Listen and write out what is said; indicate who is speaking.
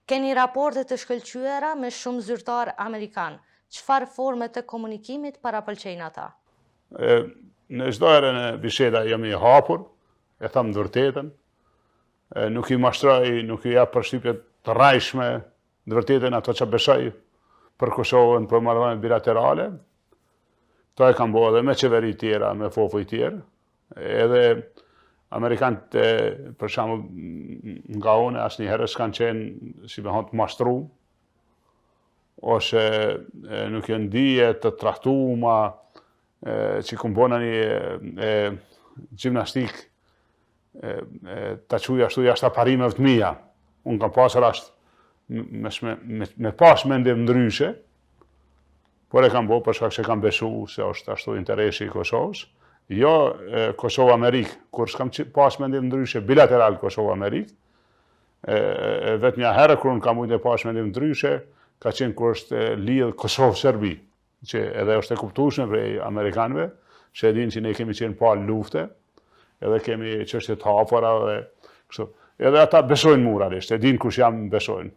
Speaker 1: Keni raporte të shkëlqyera me shumë zyrtar amerikan. Çfarë forme të komunikimit parapëlqejnë ata?
Speaker 2: Në çdo herë në biseda jam I hapur, e tham vërtetën, nuk I mashtroj, nuk I jap përshtypje të rrajshme, në vërtetën ato që besoj për Kosovën, për marrëdhënie bilaterale. To e kam bërë edhe me qeveri tjera, me fofuj tjerë, edhe Amerikanët, për shembull, nga unë asnjëherë s'kan qenë si me thonë të mashtruar, ose nuk janë dije të trahtuara, që ku bëna një gjimnastik ta quaj ashtu jashtë parimeve të mia. Unë kam pasur rast me pas mendim ndryshe, por e kam bërë për shkak se kam besu se është ashtu interesi I Kosovës. Jo Kosovë-Amerikë, kur s'kam pas mendim ndryshe bilateral Kosovë-Amerikë, vetëm një herë kur unë kam mujtë pas mendim ndryshe, ka qenë kur është lidh Kosovë-Serbi, që edhe është e kuptueshme prej Amerikanëve, që e dinë që ne kemi qenë pa lufte, edhe kemi çështje të hapura dhe kështu. Edhe ata besojnë muralisht, e dinë kush jam, besojnë.